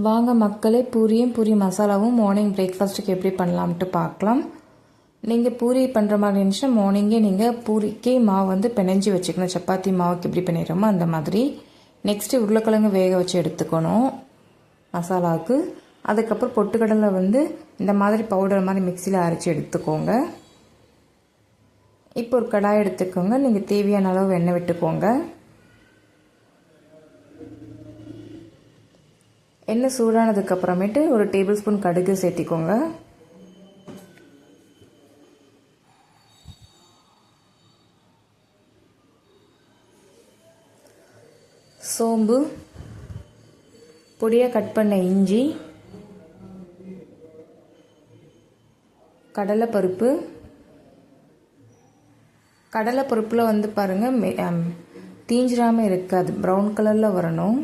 வாங்க மக்களே, பூரியும் பூரி மசாலாவும் மார்னிங் பிரேக்ஃபாஸ்ட்டுக்கு எப்படி பண்ணலாம்ட்டு பார்க்கலாம். நீங்கள் பூரி பண்ணுற மாதிரி இருந்துச்சுன்னா மார்னிங்கே நீங்கள் பூரிக்கே மாவு வந்து பிணைஞ்சி வச்சுக்கணும். சப்பாத்தி மாவுக்கு எப்படி பண்ணிடுறோமோ அந்த மாதிரி. நெக்ஸ்ட்டு உருளைக்கிழங்கு வேக வச்சு எடுத்துக்கணும் மசாலாவுக்கு. அதுக்கப்புறம் பொட்டுக்கடலை வந்து இந்த மாதிரி பவுடர் மாதிரி மிக்சியில் அரைச்சி எடுத்துக்கோங்க. இப்போ ஒரு கடாய் எடுத்துக்கோங்க. நீங்கள் தேவையான அளவு எண்ணெய் விட்டுக்கோங்க. எண்ணெய் சூடானதுக்கு அப்புறமேட்டு ஒரு டேபிள் ஸ்பூன் கடுகு சேர்த்திக்கோங்க. சோம்பு, பொடியாக கட் பண்ண இஞ்சி, கடலைப்பருப்பு. கடலைப்பருப்பில் வந்து பாருங்கள் தீஞ்சிராமல் இருக்காது, ப்ரௌன் கலரில் வரணும்.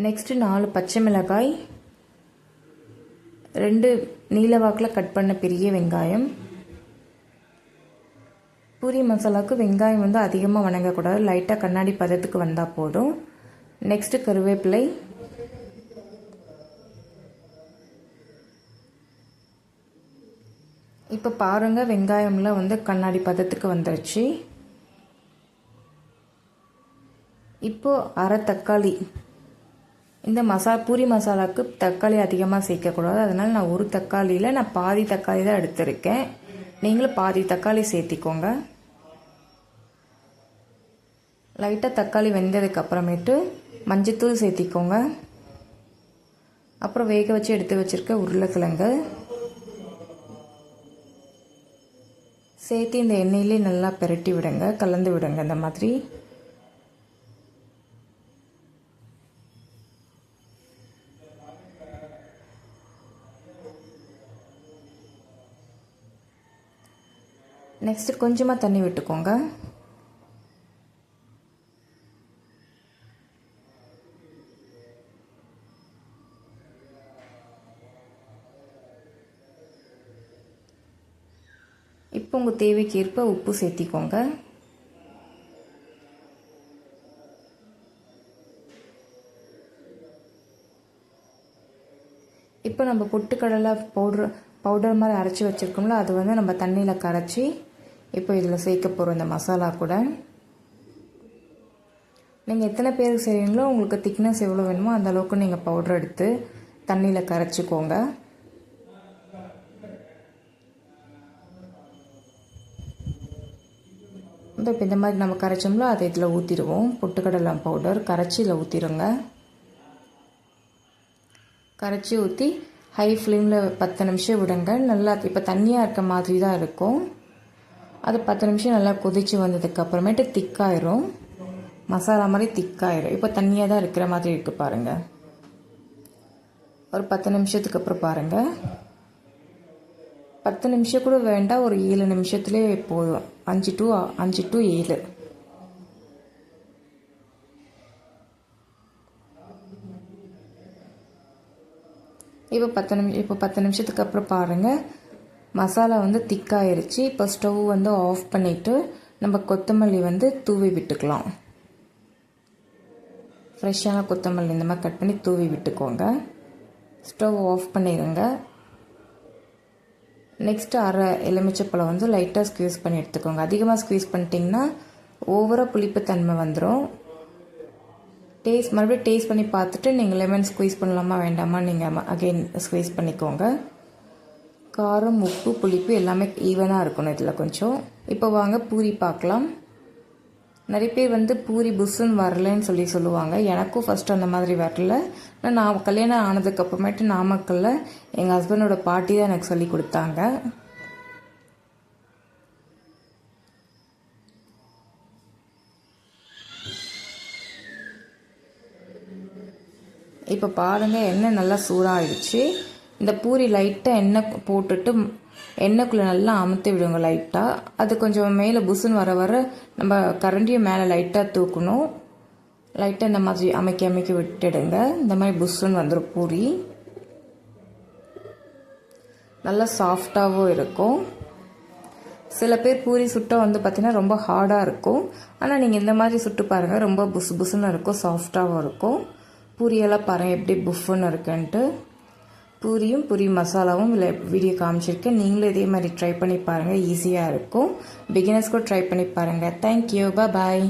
நெக்ஸ்ட்டு 4 பச்சை மிளகாய், 2 நீல வாக்கில் கட் பண்ண பெரிய வெங்காயம். பூரி மசாலாவுக்கு வெங்காயம் வந்து அதிகமாக வணங்கக்கூடாது, லைட்டாக கண்ணாடி பதத்துக்கு வந்தால் போதும். நெக்ஸ்ட்டு கருவேப்பிலை, இப்போ பாருங்கள் வெங்காயம்லாம் வந்து கண்ணாடி பதத்துக்கு வந்துருச்சு. இப்போது அரை தக்காளி. இந்த பூரி மசாலாவுக்கு தக்காளி அதிகமாக சேர்க்கக்கூடாது, அதனால் நான் ஒரு தக்காளியில் நான் பாதி தக்காளி தான் எடுத்திருக்கேன். நீங்களும் பாதி தக்காளி சேர்த்திக்கோங்க. லைட்டாக தக்காளி வெந்ததுக்கு அப்புறமேட்டு மஞ்சத்தூள் சேர்த்திக்கோங்க. அப்புறம் வேக வச்சு எடுத்து வச்சுருக்க உருளைக்கிழங்கு சேர்த்து இந்த எண்ணெயிலே நல்லா பிரட்டி விடுங்க, கலந்து விடுங்க. இந்த மாதிரி நெக்ஸ்ட்டு கொஞ்சமாக தண்ணி விட்டுக்கோங்க. இப்போ உங்கள் தேவைக்கு ஏற்ப உப்பு சேர்த்திக்கோங்க. இப்போ நம்ம பொட்டுக்கடலை பவுடர் மாதிரி அரைச்சி வச்சுருக்கோம்ல, அது வந்து நம்ம தண்ணியில் கரைச்சி இப்போ இதில் சேர்க்க போகிறோம். இந்த மசாலா கூட நீங்கள் எத்தனை பேருக்கு செய்வீங்களோ உங்களுக்கு திக்னஸ் எவ்வளோ வேணுமோ அந்த அளவுக்கு நீங்கள் பவுடர் எடுத்து தண்ணியில் கரைச்சிக்கோங்க. இப்போ இந்த மாதிரி நம்ம கரைச்சோம்ல அதை இதில் ஊற்றிடுவோம். பொட்டுக்கடலை பவுடர் கரைச்சி இதில் ஊற்றிடுங்க. கரைச்சி ஊற்றி ஹை ஃப்ளேமில் 10 நிமிஷம் விடுங்க. நல்லா இப்போ தண்ணியாக இருக்க மாதிரி தான் இருக்கும். அது 10 நிமிஷம் நல்லா கொதித்து வந்ததுக்கு அப்புறமேட்டு திக்காயிரும், மசாலா மாதிரி திக்காயிரும். இப்போ தண்ணியாக தான் இருக்கிற மாதிரி இருக்குது பாருங்கள். ஒரு 10 நிமிஷத்துக்கு அப்புறம் பாருங்கள், 10 நிமிஷம் கூட வேண்டாம், ஒரு 7 நிமிஷத்துலேயே போதும். 5 to 7. இப்போ 10 நிமிஷத்துக்கு அப்புறம் பாருங்கள் மசாலா வந்து திக்காயிருச்சு. இப்போ ஸ்டவ் வந்து ஆஃப் பண்ணிவிட்டு நம்ம கொத்தமல்லி வந்து தூவி விட்டுக்கலாம். ஃப்ரெஷ்ஷான கொத்தமல்லி இந்த மாதிரி கட் பண்ணி தூவி விட்டுக்கோங்க. ஸ்டவ் ஆஃப் பண்ணிடுங்க. நெக்ஸ்ட்டு அரை எலுமிச்சப்பழம் வந்து லைட்டாக ஸ்க்வீஸ் பண்ணி எடுத்துக்கோங்க. அதிகமாக ஸ்க்வீஸ் பண்ணிட்டிங்கன்னா ஓவராக புளிப்புத்தன்மை வந்துடும். மறுபடியும் டேஸ்ட் பண்ணி பார்த்துட்டு நீங்கள் லெமன் ஸ்க்வீஸ் பண்ணலாமா வேண்டாமா நீங்கள் அகெயின் ஸ்க்வீஸ் பண்ணிக்கோங்க. காரம், உப்பு, புளிப்பு எல்லாமே ஈவனாக இருக்கணும் இதில் கொஞ்சம். இப்போ வாங்க பூரி பார்க்கலாம். நிறைய பேர் வந்து பூரி புஸ்ஸுன்னு வரலன்னு சொல்லுவாங்க. எனக்கும் ஃபஸ்ட்டு அந்த மாதிரி வரல. நான் கல்யாணம் ஆனதுக்கப்புறமேட்டு நாமக்கல்லில் எங்கள் ஹஸ்பண்டோட பாட்டி தான் எனக்கு சொல்லி கொடுத்தாங்க. இப்போ பாருங்கள் எண்ணெய் நல்லா சூடாகிடுச்சு. இந்த பூரி லைட்டாக எண்ணெய் போட்டுட்டு எண்ணெய்க்குள்ளே நல்லா அமுத்தி விடுங்க லைட்டாக. அது கொஞ்சம் மேலே புஸ்ஸுன்னு வர நம்ம கரண்டியும் மேலே லைட்டாக தூக்கணும். லைட்டாக இந்த மாதிரி அமைக்கி விட்டுடுங்க. இந்த மாதிரி புஸ்ஸுன்னு வந்துடும் பூரி. நல்லா சாஃப்டாகவும் இருக்கும். சில பேர் பூரி சுட்ட வந்து பார்த்திங்கன்னா ரொம்ப ஹார்டாக இருக்கும். ஆனால் நீங்கள் இந்த மாதிரி சுட்டு பாருங்கள், ரொம்ப புசு புசுன்னு இருக்கும், சாஃப்டாகவும் இருக்கும். பூரியெல்லாம் பாருங்கள் எப்படி புஃப்னு இருக்குன்ட்டு. பூரியும் பூரி மசாலாவும் வீடியோ காமிச்சிருக்கேன். நீங்களும் இதே மாதிரி ட்ரை பண்ணி பாருங்கள், ஈஸியாக இருக்கும். பிகினர்ஸ்க்கும் ட்ரை பண்ணி பாருங்கள். தேங்க்யூ, பாய்.